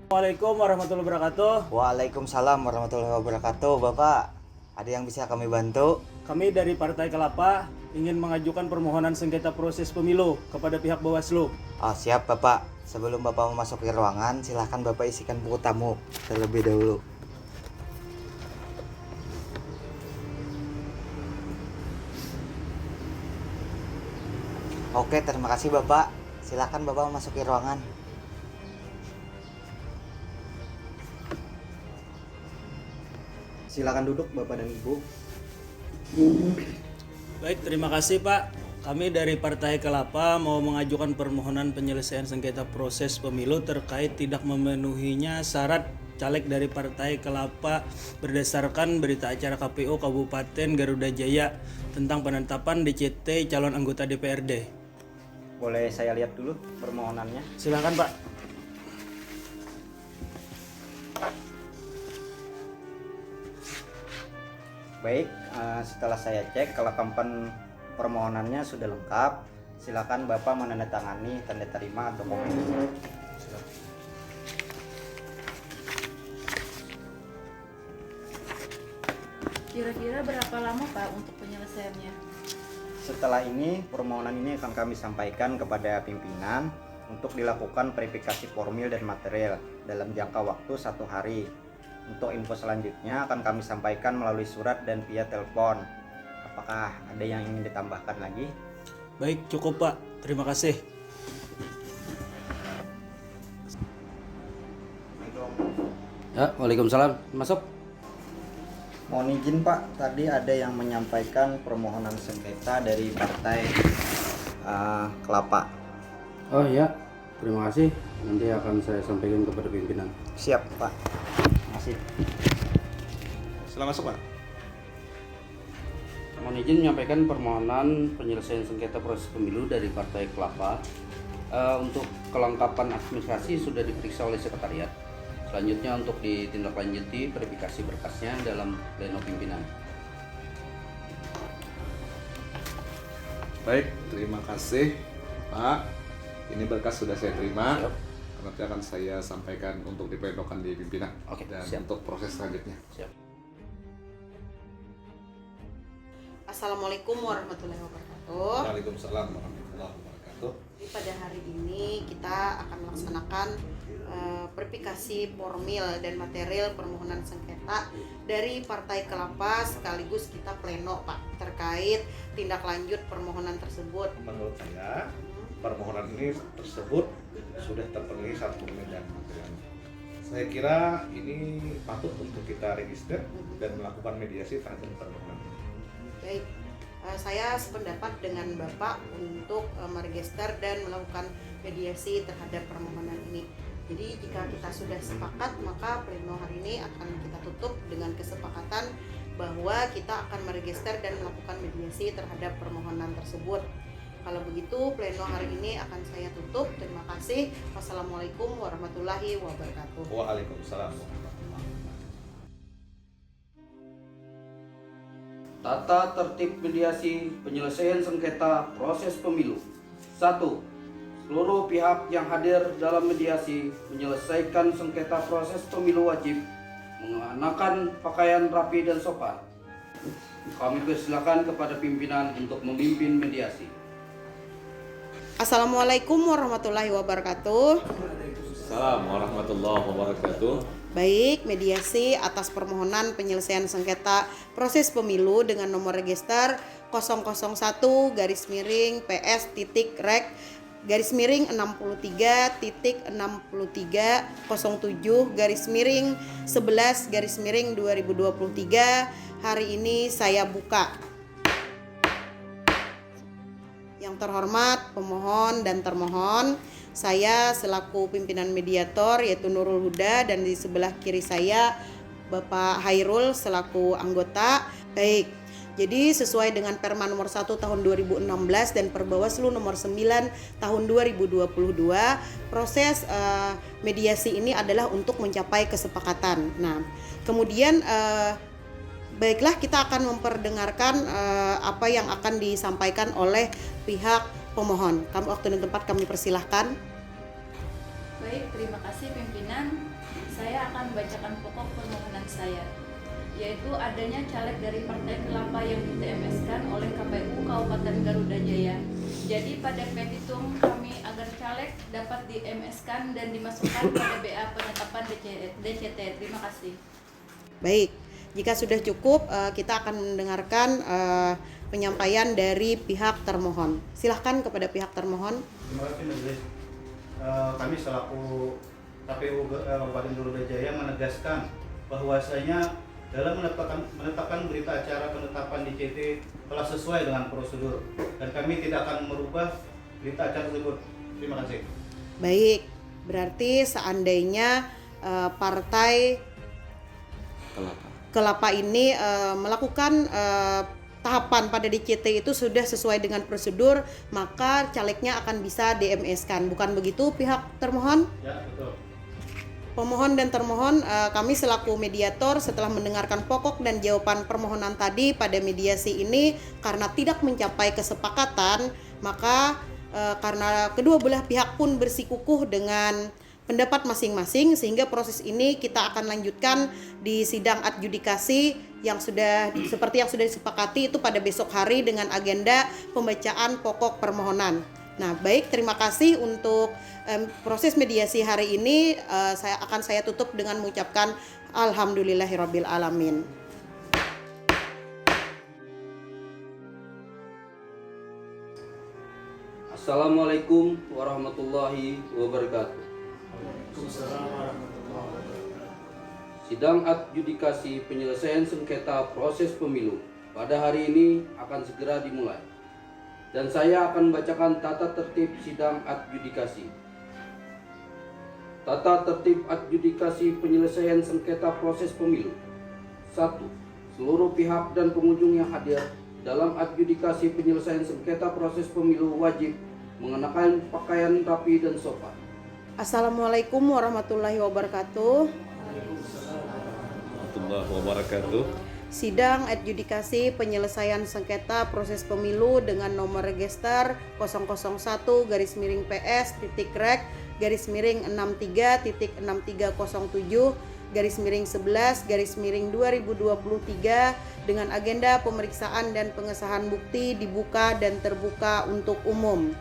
Assalamualaikum warahmatullahi wabarakatuh. Waalaikumsalam warahmatullahi wabarakatuh. Bapak, ada yang bisa kami bantu? Kami dari Partai Kelapa ingin mengajukan permohonan sengketa proses pemilu kepada pihak Bawaslu. Oh siap Bapak. Sebelum Bapak memasuki ruangan, silahkan Bapak isikan buku tamu terlebih dahulu. Oke, terima kasih Bapak. Silahkan Bapak memasuki ruangan. Silakan duduk Bapak dan Ibu. Baik, terima kasih Pak. Kami dari Partai Kelapa mau mengajukan permohonan penyelesaian sengketa proses pemilu terkait tidak memenuhinya syarat caleg dari Partai Kelapa berdasarkan berita acara KPU Kabupaten Garuda Jaya tentang penetapan DCT calon anggota DPRD. Boleh saya lihat dulu permohonannya? Silakan Pak. Baik, setelah saya cek kelengkapan permohonannya sudah lengkap. Silakan Bapak menandatangani tanda terima dokumen. Kira-kira berapa lama Pak untuk penyelesaiannya? Setelah ini, permohonan ini akan kami sampaikan kepada pimpinan untuk dilakukan verifikasi formil dan material dalam jangka waktu 1 hari. Untuk info selanjutnya akan kami sampaikan melalui surat dan via telepon. Apakah ada yang ingin ditambahkan lagi? Baik, cukup Pak. Terima kasih. Ya, waalaikumsalam. Masuk. Mohon izin Pak, tadi ada yang menyampaikan permohonan sengketa dari Partai Kelapa. Oh iya, terima kasih. Nanti akan saya sampaikan kepada pimpinan. Siap Pak. Terima kasih. Selamat masuk, Pak. Mohon izin menyampaikan permohonan penyelesaian sengketa proses pemilu dari Partai Kelapa. Untuk kelengkapan administrasi sudah diperiksa oleh sekretariat. Selanjutnya untuk ditindaklanjuti verifikasi berkasnya dalam pleno pimpinan. Baik, terima kasih, Pak. Ini berkas sudah saya terima. Siap. Nanti akan saya sampaikan untuk diplenokan di pimpinan. Oke, dan siap. untuk proses selanjutnya. Siap. Assalamualaikum warahmatullahi wabarakatuh. Waalaikumsalam warahmatullahi wabarakatuh. Jadi pada hari ini kita akan melaksanakan verifikasi formil dan material permohonan sengketa dari Partai Kelapa sekaligus kita pleno Pak terkait tindak lanjut permohonan tersebut. Menurut saya, permohonan ini tersebut sudah terpenuhi syarat formil dan material. Saya kira ini patut untuk kita register dan melakukan mediasi terhadap permohonan ini. Baik, saya sependapat dengan Bapak untuk meregister dan melakukan mediasi terhadap permohonan ini. Jadi jika kita sudah sepakat, maka pleno hari ini akan kita tutup dengan kesepakatan bahwa kita akan meregister dan melakukan mediasi terhadap permohonan tersebut. Kalau begitu, pleno hari ini akan saya tutup. Terima kasih. Wassalamualaikum warahmatullahi wabarakatuh. Waalaikumsalam warahmatullahi wabarakatuh. Tata tertib mediasi penyelesaian sengketa proses pemilu. 1. Seluruh pihak yang hadir dalam mediasi menyelesaikan sengketa proses pemilu wajib mengenakan pakaian rapi dan sopan. Kami persilakan kepada pimpinan untuk memimpin mediasi. Assalamualaikum warahmatullahi wabarakatuh. Assalamualaikum warahmatullahi wabarakatuh. Baik, mediasi atas permohonan penyelesaian sengketa proses pemilu dengan nomor register 001 garis miring PS titik rek garis miring 63 titik 63 07 garis miring 11 garis miring 2023. Hari ini saya buka. Yang terhormat pemohon dan termohon, saya selaku pimpinan mediator yaitu Nurul Huda dan di sebelah kiri saya Bapak Hairul selaku anggota. Baik, jadi sesuai dengan Perma nomor 1 tahun 2016 dan Perbawaslu nomor 9 tahun 2022, proses mediasi ini adalah untuk mencapai kesepakatan. Nah, kemudian baiklah kita akan memperdengarkan apa yang akan disampaikan oleh pihak pemohon. Waktu dan tempat kami persilahkan. Baik, terima kasih pimpinan. Saya akan bacakan pokok permohonan saya, yaitu adanya caleg dari Partai Kelapa yang di-TMS-kan oleh KPU Kabupaten Garuda Jaya. Jadi pada petitum kami agar caleg dapat di-MS-kan dan dimasukkan pada BA penetapan DCT. Terima kasih. Baik, jika sudah cukup kita akan mendengarkan penyampaian dari pihak termohon. Silahkan kepada pihak termohon. Terima kasih Majelis. Kami selaku KPU Kabupaten Garuda Jaya menegaskan bahwasanya dalam menetapkan berita acara penetapan DCT telah sesuai dengan prosedur dan kami tidak akan merubah berita acara tersebut. Terima kasih. Baik, berarti seandainya Partai Kelapa ini melakukan tahapan pada DCT itu sudah sesuai dengan prosedur, maka calegnya akan bisa DMS-kan. Bukan begitu pihak termohon? Ya, betul. Pemohon dan termohon, kami selaku mediator setelah mendengarkan pokok dan jawaban permohonan tadi pada mediasi ini, karena tidak mencapai kesepakatan, maka karena kedua belah pihak pun bersikukuh dengan pendapat masing-masing, sehingga proses ini kita akan lanjutkan di sidang adjudikasi yang sudah seperti yang sudah disepakati itu pada besok hari dengan agenda pembacaan pokok permohonan. Nah, baik, terima kasih untuk proses mediasi hari ini. Saya tutup dengan mengucapkan alhamdulillahirabbil alamin. Assalamualaikum warahmatullahi wabarakatuh. Sidang adjudikasi penyelesaian sengketa proses pemilu pada hari ini akan segera dimulai. Dan saya akan membacakan tata tertib sidang adjudikasi. Tata tertib adjudikasi penyelesaian sengketa proses pemilu. 1. Seluruh pihak dan pengunjung yang hadir dalam adjudikasi penyelesaian sengketa proses pemilu wajib mengenakan pakaian rapi dan sopan. Assalamualaikum warahmatullahi wabarakatuh. Warahmatullahi wabarakatuh. Sidang adjudikasi penyelesaian sengketa proses pemilu dengan nomor register 001-63-6307-6311-2023 dengan agenda pemeriksaan dan pengesahan bukti dibuka dan terbuka untuk umum.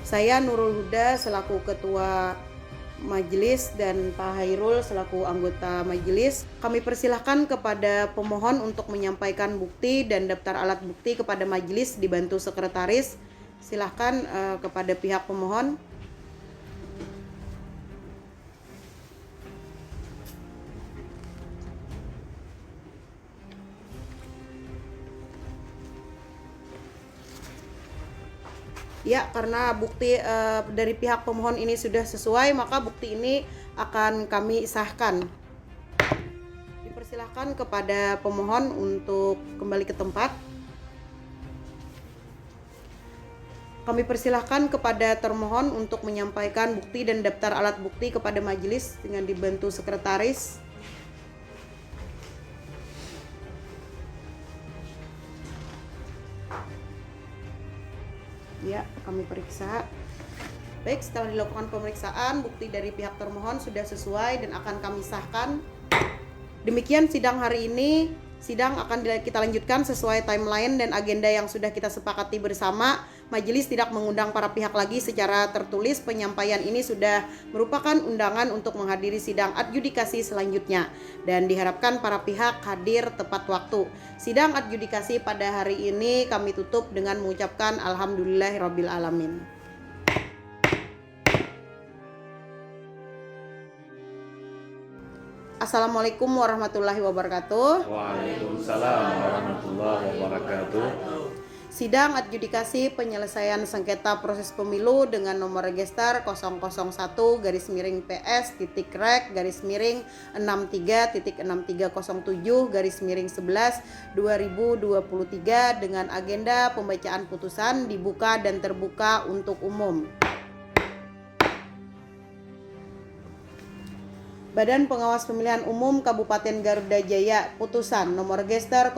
Saya Nurul Huda selaku Ketua Majelis dan Pak Hairul selaku anggota majelis. Kami persilahkan kepada pemohon untuk menyampaikan bukti dan daftar alat bukti kepada majelis dibantu sekretaris. Silahkan kepada pihak pemohon. Ya, karena bukti dari pihak pemohon ini sudah sesuai, maka bukti ini akan kami sahkan. Dipersilahkan kepada pemohon untuk kembali ke tempat. Kami persilahkan kepada termohon untuk menyampaikan bukti dan daftar alat bukti kepada majelis dengan dibantu sekretaris. Ya, kami periksa. Baik, setelah dilakukan pemeriksaan, bukti dari pihak termohon sudah sesuai dan akan kami sahkan. Demikian sidang hari ini. Sidang akan kita lanjutkan sesuai timeline dan agenda yang sudah kita sepakati bersama. Majelis tidak mengundang para pihak lagi secara tertulis. Penyampaian ini sudah merupakan undangan untuk menghadiri sidang adjudikasi selanjutnya dan diharapkan para pihak hadir tepat waktu. Sidang adjudikasi pada hari ini kami tutup dengan mengucapkan alhamdulillahirabbil alamin. Assalamualaikum warahmatullahi wabarakatuh. Waalaikumsalam warahmatullahi wabarakatuh. Sidang adjudikasi penyelesaian sengketa proses pemilu dengan nomor register 001-PS-Rek-63-6307-11-2023 dengan agenda pembacaan putusan dibuka dan terbuka untuk umum. Badan Pengawas Pemilihan Umum Kabupaten Garuda Jaya, putusan nomor Gester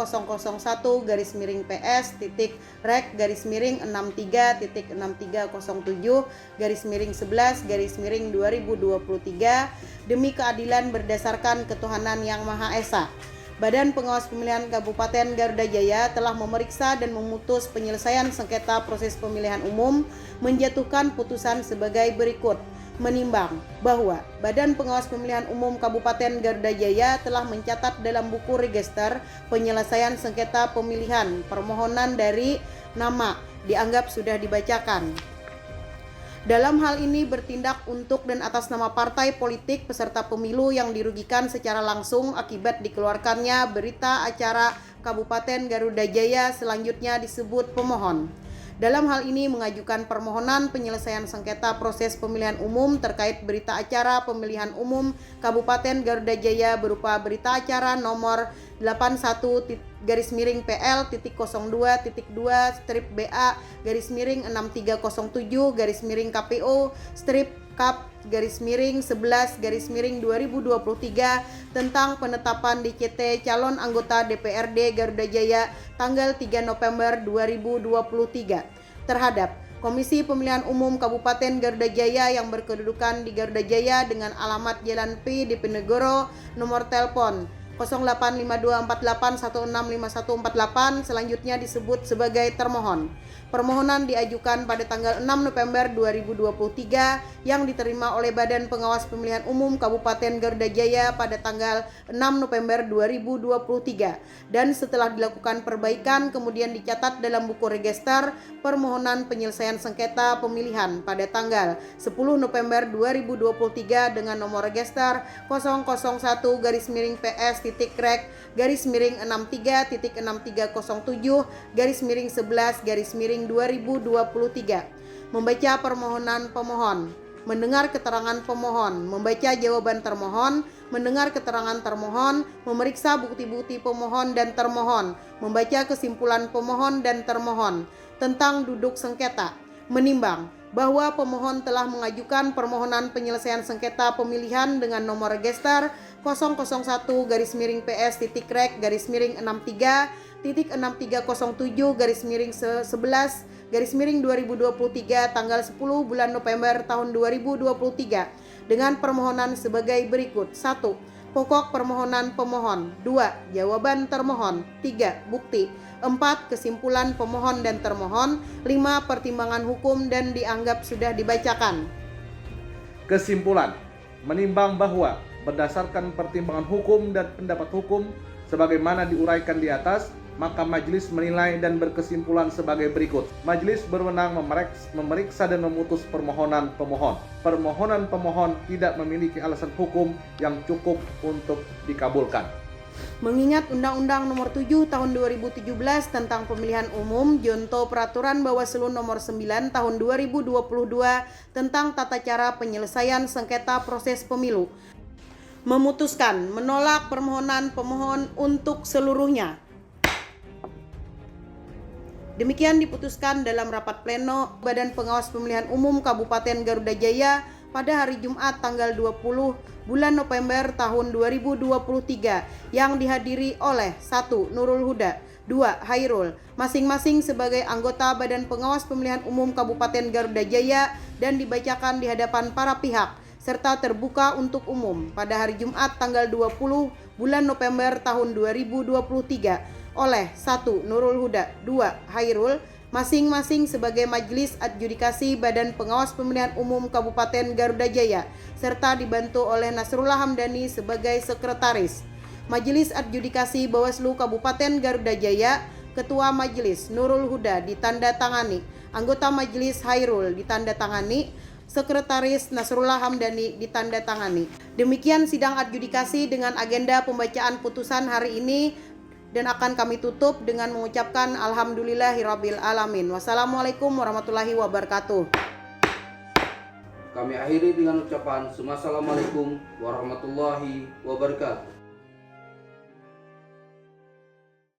001-63-6307-11-2023 demi keadilan berdasarkan ketuhanan Yang Maha Esa. Badan Pengawas Pemilihan Kabupaten Garuda Jaya telah memeriksa dan memutus penyelesaian sengketa proses pemilihan umum, menjatuhkan putusan sebagai berikut. Menimbang bahwa Badan Pengawas Pemilihan Umum Kabupaten Garuda Jaya telah mencatat dalam buku register penyelesaian sengketa pemilihan permohonan dari nama dianggap sudah dibacakan. Dalam hal ini bertindak untuk dan atas nama partai politik peserta pemilu yang dirugikan secara langsung akibat dikeluarkannya berita acara Kabupaten Garuda Jaya selanjutnya disebut pemohon. Dalam hal ini mengajukan permohonan penyelesaian sengketa proses pemilihan umum terkait berita acara pemilihan umum Kabupaten Garuda Jaya berupa berita acara nomor 81-2-2-BA-miring-6302-BA-Kap-11-2023 tentang penetapan DCT calon anggota DPRD Garuda Jaya tanggal 3 November 2023 terhadap Komisi Pemilihan Umum Kabupaten Garuda Jaya yang berkedudukan di Garuda Jaya dengan alamat Jalan P. Diponegoro, nomor telepon 085248165148 selanjutnya disebut sebagai termohon. Permohonan diajukan pada tanggal 6 November 2023 yang diterima oleh Badan Pengawas Pemilihan Umum Kabupaten Garuda Jaya pada tanggal 6 November 2023 dan setelah dilakukan perbaikan kemudian dicatat dalam buku register permohonan penyelesaian sengketa pemilihan pada tanggal 10 November 2023 dengan nomor register 001-63-6307-11-2023 membaca permohonan pemohon, mendengar keterangan pemohon, membaca jawaban termohon, mendengar keterangan termohon, memeriksa bukti-bukti pemohon dan termohon, membaca kesimpulan pemohon dan termohon tentang duduk sengketa, menimbang bahwa pemohon telah mengajukan permohonan penyelesaian sengketa pemilihan dengan nomor register 001-63-6307-11-2023 tanggal 10 bulan November tahun 2023 dengan permohonan sebagai berikut. 1. Pokok permohonan pemohon. 2. Jawaban termohon. 3. Bukti. 4. Kesimpulan pemohon dan termohon. 5. Pertimbangan hukum dan dianggap sudah dibacakan. Kesimpulan, menimbang bahwa berdasarkan pertimbangan hukum dan pendapat hukum sebagaimana diuraikan di atas, maka majelis menilai dan berkesimpulan sebagai berikut. Majelis berwenang memeriksa dan memutus permohonan pemohon. Permohonan pemohon tidak memiliki alasan hukum yang cukup untuk dikabulkan. Mengingat Undang-Undang Nomor 7 Tahun 2017 tentang Pemilihan Umum Jonto Peraturan Bawaslu Nomor 9 Tahun 2022 tentang tata cara penyelesaian sengketa proses pemilu, memutuskan menolak permohonan pemohon untuk seluruhnya. Demikian diputuskan dalam rapat pleno Badan Pengawas Pemilihan Umum Kabupaten Garuda Jaya pada hari Jumat tanggal 20 bulan November tahun 2023 yang dihadiri oleh 1. Nurul Huda, 2. Hairul, masing-masing sebagai anggota Badan Pengawas Pemilihan Umum Kabupaten Garuda Jaya dan dibacakan di hadapan para pihak serta terbuka untuk umum pada hari Jumat tanggal 20 bulan November tahun 2023 oleh 1. Nurul Huda, 2. Hairul, masing-masing sebagai Majelis Adjudikasi Badan Pengawas Pemilihan Umum Kabupaten Garuda Jaya serta dibantu oleh Nasrullah Hamdani sebagai Sekretaris. Majelis Adjudikasi Bawaslu Kabupaten Garuda Jaya, Ketua Majelis Nurul Huda ditandatangani, anggota Majelis Hairul ditandatangani, Sekretaris Nasrullah Hamdani ditandatangani. Demikian sidang adjudikasi dengan agenda pembacaan putusan hari ini dan akan kami tutup dengan mengucapkan alhamdulillahirabbil alamin. Wassalamualaikum warahmatullahi wabarakatuh. Kami akhiri dengan ucapan Assalamualaikum warahmatullahi wabarakatuh.